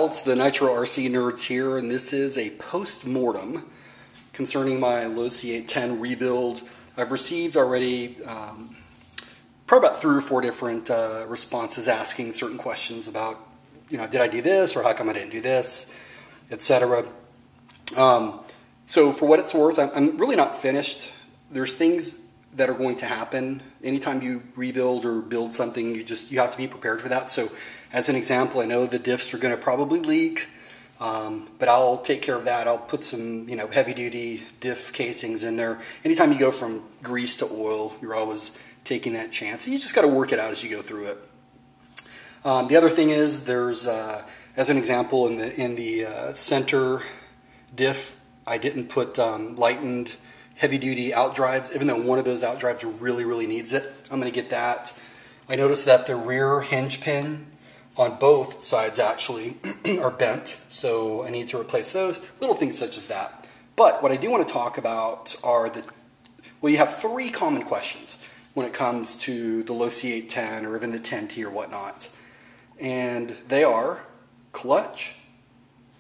it's the Nitro RC Nerds here, and this is a post-mortem concerning my Losi 810 rebuild. I've received already probably about 3 or 4 different responses asking certain questions about, did I do this, or how come I didn't do this, etc. So for what it's worth, I'm really not finished. There's things that are going to happen. Anytime you rebuild or build something, you have to be prepared for that. So as an example, I know the diffs are going to probably leak, but I'll take care of that. I'll put some heavy duty diff casings in there. Anytime you go from grease to oil, you're always taking that chance. You just got to work it out as you go through it. The other thing is there's, as an example, in the center diff, I didn't put lightened heavy-duty outdrives, even though one of those outdrives really needs it. I'm going to get that. I noticed that the rear hinge pin on both sides actually are bent, so I need to replace those. Little things such as that. But what I do want to talk about are you have 3 common questions when it comes to the Losi 810 or even the 10T or whatnot. And they are clutch,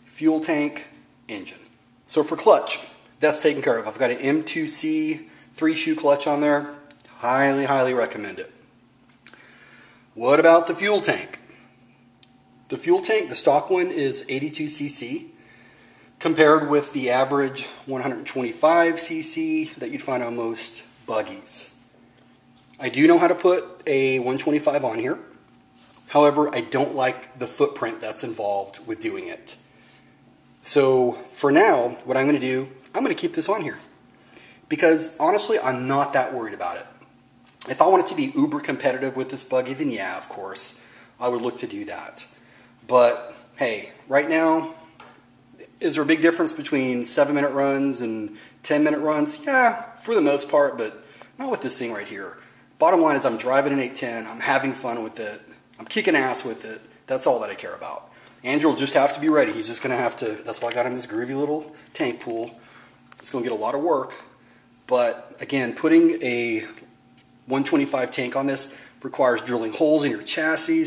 fuel tank, engine. So for clutch, that's taken care of. I've got an M2C 3-shoe clutch on there. Highly recommend it. What about the fuel tank? The fuel tank, the stock one, is 82cc compared with the average 125cc that you'd find on most buggies. I do know how to put a 125 on here. However, I don't like the footprint that's involved with doing it. So for now, what I'm going to do, I'm going to keep this on here because honestly, I'm not that worried about it. If I wanted to be uber competitive with this buggy, then yeah, of course, I would look to do that. But hey, right now, is there a big difference between 7-minute runs and 10-minute runs? Yeah, for the most part, but not with this thing right here. Bottom line is I'm driving an 810, I'm having fun with it, I'm kicking ass with it. That's all that I care about. Andrew will just have to be ready. He's just going to have to, that's why I got him this groovy little tank pool. It's going to get a lot of work. But again, putting a 125 tank on this requires drilling holes in your chassis.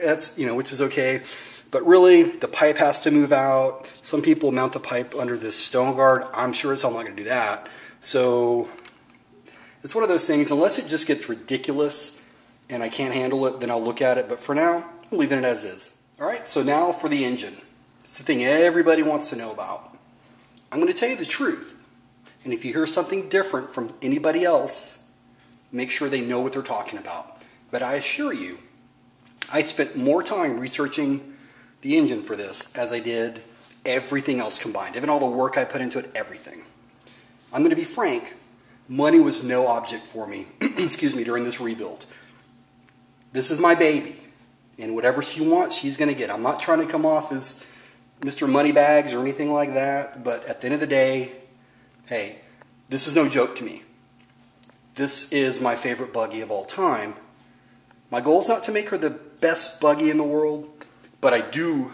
That's, which is okay. But really, the pipe has to move out. Some people mount the pipe under this stone guard. I'm sure as hell not going to do that. So it's one of those things, unless it just gets ridiculous and I can't handle it, then I'll look at it. But for now, I'm leaving it as is. All right, so now for the engine. It's the thing everybody wants to know about. I'm going to tell you the truth. And if you hear something different from anybody else, make sure they know what they're talking about. But I assure you, I spent more time researching the engine for this as I did everything else combined. Even all the work I put into it, everything. I'm going to be frank, money was no object for me, excuse me, during this rebuild. This is my baby. And whatever she wants, she's going to get. I'm not trying to come off as Mr. Moneybags or anything like that. But at the end of the day, hey, this is no joke to me. This is my favorite buggy of all time. My goal is not to make her the best buggy in the world, but I do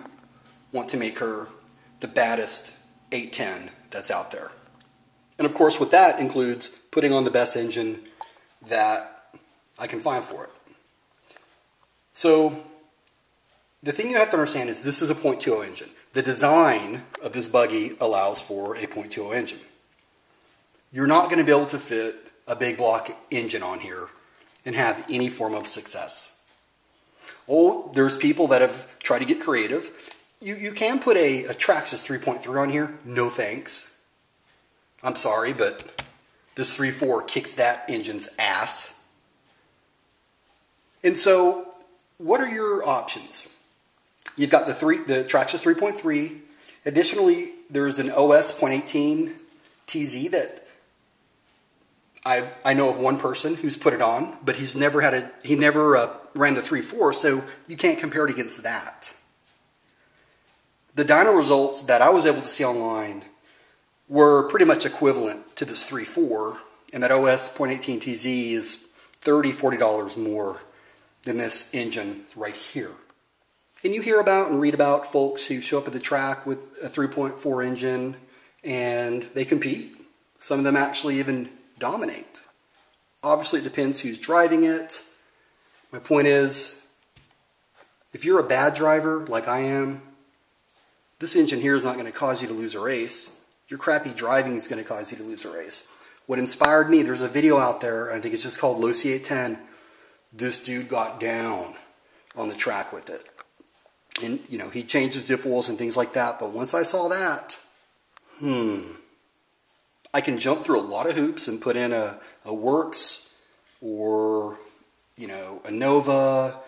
want to make her the baddest 810 that's out there. And of course, what that includes putting on the best engine that I can find for it. So the thing you have to understand is this is a 0.20 engine. The design of this buggy allows for a 0.20 engine. You're not going to be able to fit a big block engine on here and have any form of success. Oh, there's people that have tried to get creative. You can put a Traxxas 3.3 on here. No thanks. I'm sorry, but this 3.4 kicks that engine's ass. And so, what are your options? You've got the Traxxas 3.3. Additionally, there's an OS 0.18 TZ that I know of one person who's put it on, but he never ran the 3.4, so you can't compare it against that. The dyno results that I was able to see online were pretty much equivalent to this 3.4, and that OS 0.18 TZ is $30, $40 more than this engine right here. And you hear about and read about folks who show up at the track with a 3.4 engine and they compete. Some of them actually even dominate. Obviously, it depends who's driving it. My point is, if you're a bad driver like I am, This engine here is not going to cause you to lose a race. Your crappy driving is going to cause you to lose a race. What inspired me, there's a video out there, I think it's just called Losi 810. This dude got down on the track with it. And, you know, he changed his diff wheels and things like that. But once I saw that, I can jump through a lot of hoops and put in a Works or, you know, a Nova.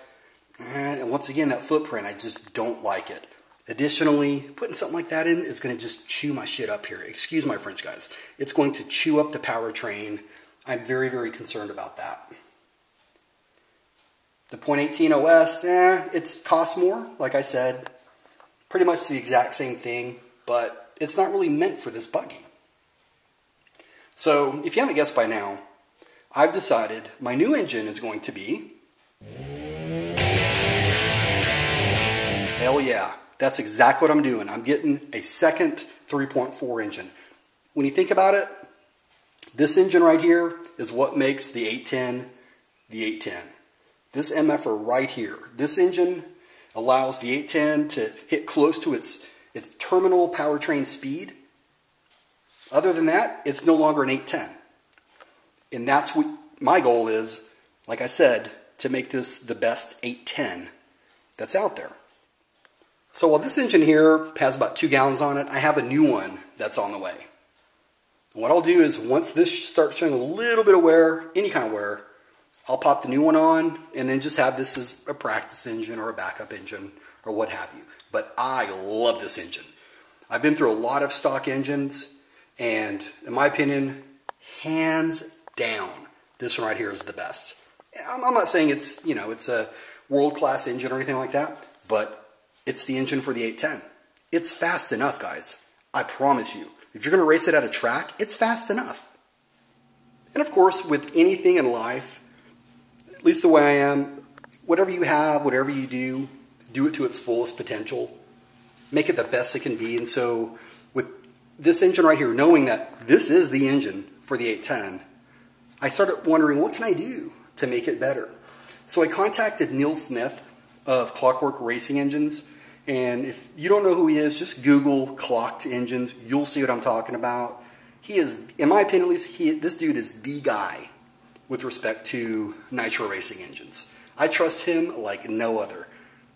And once again, that footprint, I just don't like it. Additionally, putting something like that in is going to just chew my shit up here. Excuse my French, guys. It's going to chew up the powertrain. I'm very, very concerned about that. The .18 OS, it costs more, like I said. Pretty much the exact same thing, but it's not really meant for this buggy. So, if you haven't guessed by now, I've decided my new engine is going to be... Hell yeah. That's exactly what I'm doing. I'm getting a second 3.4 engine. When you think about it, this engine right here is what makes the 810 the 810. This MFR right here, this engine allows the 810 to hit close to its terminal powertrain speed. Other than that, it's no longer an 810. And that's what my goal is, like I said, to make this the best 810 that's out there. So while this engine here has about 2 gallons on it, I have a new one that's on the way. And what I'll do is once this starts showing a little bit of wear, any kind of wear, I'll pop the new one on and then just have this as a practice engine or a backup engine or what have you. But I love this engine. I've been through a lot of stock engines and in my opinion, hands down, this one right here is the best. I'm not saying it's, you know, it's a world-class engine or anything like that, but it's the engine for the 810. It's fast enough, guys. I promise you. If you're going to race it at a track, it's fast enough. And of course, with anything in life, at least the way I am, whatever you have, whatever you do it to its fullest potential. Make it the best it can be. And so with this engine right here, knowing that this is the engine for the 810, I started wondering, what can I do to make it better? So I contacted Neil Smith of Clockwork Racing Engines. And if you don't know who he is, just Google clocked engines. You'll see what I'm talking about. He is, in my opinion at least, this dude is the guy with respect to Nitro racing engines. I trust him like no other.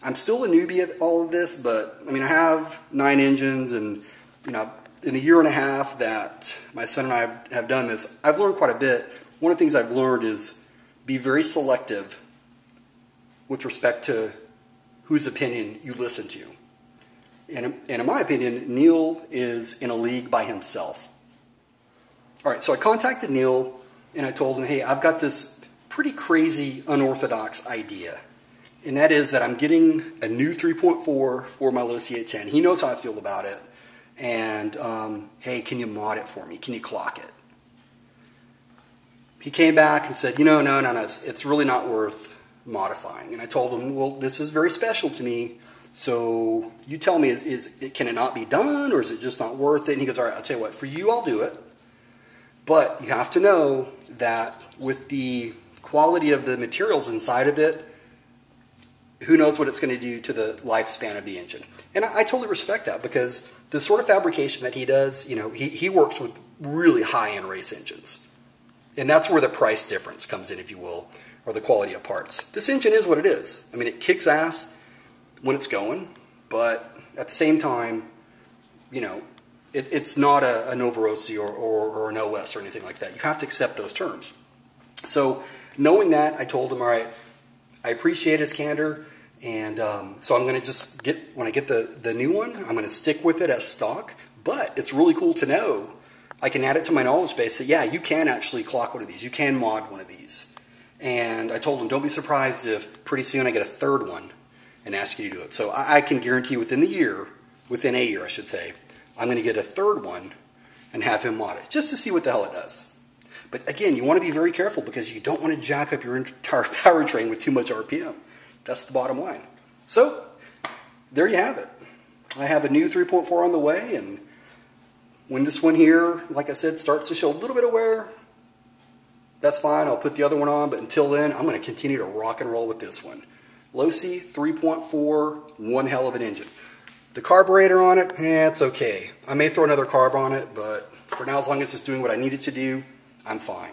I'm still a newbie at all of this, but I mean, I have 9 engines, and you know, in the year and a half that my son and I have done this, I've learned quite a bit. One of the things I've learned is be very selective with respect to whose opinion you listen to. And in my opinion, Neil is in a league by himself. All right, so I contacted Neil and I told him, hey, I've got this pretty crazy, unorthodox idea. And that is that I'm getting a new 3.4 for my Losi 810. He knows how I feel about it. And, hey, can you mod it for me? Can you clock it? He came back and said, you know, no, it's really not worth modifying. And I told him, well, this is very special to me, so you tell me, can it not be done, or is it just not worth it? And he goes, all right, I'll tell you what, for you I'll do it, but you have to know that with the quality of the materials inside of it, who knows what it's going to do to the lifespan of the engine. And I totally respect that, because the sort of fabrication that he does, you know, he works with really high-end race engines, and that's where the price difference comes in, if you will, or the quality of parts. This engine is what it is. I mean, it kicks ass when it's going, but at the same time, you know, it's not a Nova Rossi or an OS or anything like that. You have to accept those terms. So knowing that, I told him, all right, I appreciate his candor, and so I'm going to just when I get the new one, I'm going to stick with it as stock, but it's really cool to know I can add it to my knowledge base that, yeah, you can actually clock one of these. You can mod one of these. And I told him, don't be surprised if pretty soon I get a third one and ask you to do it. So I can guarantee within a year, I should say, I'm going to get a third one and have him mod it, just to see what the hell it does. But again, you want to be very careful, because you don't want to jack up your entire powertrain with too much RPM. That's the bottom line. So there you have it. I have a new 3.4 on the way, and when this one here, like I said, starts to show a little bit of wear, that's fine, I'll put the other one on, but until then, I'm going to continue to rock and roll with this one. Losi 3.4, one hell of an engine. The carburetor on it, it's okay. I may throw another carb on it, but for now, as long as it's doing what I need it to do, I'm fine.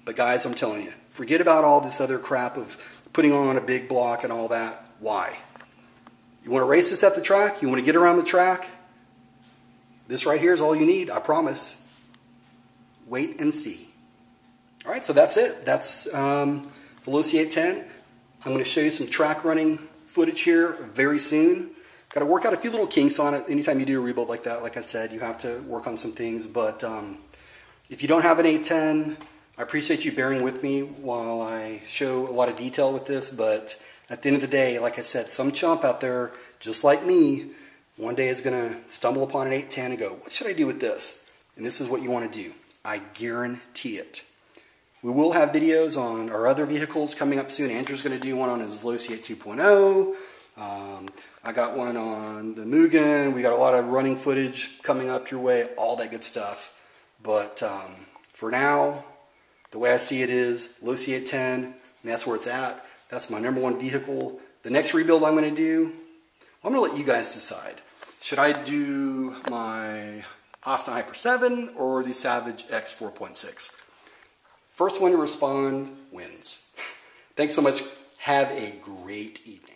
But guys, I'm telling you, forget about all this other crap of putting on a big block and all that. Why? You want to race this at the track? You want to get around the track? This right here is all you need, I promise. Wait and see. All right, so that's it. That's the Losi 810. I'm going to show you some track running footage here very soon. Got to work out a few little kinks on it. Anytime you do a rebuild like that, like I said, you have to work on some things. But if you don't have an 810, I appreciate you bearing with me while I show a lot of detail with this. But at the end of the day, like I said, some chump out there, just like me, one day is going to stumble upon an 810 and go, what should I do with this? And this is what you want to do. I guarantee it. We will have videos on our other vehicles coming up soon. Andrew's going to do one on his Losi 2.0. I got one on the Mugen. We got a lot of running footage coming up your way, all that good stuff. But for now, the way I see it is Losi 810, and that's where it's at. That's my #1 vehicle. The next rebuild I'm going to do, I'm going to let you guys decide. Should I do my Often Hyper 7 or the Savage X 4.6? First one to respond wins. Thanks so much. Have a great evening.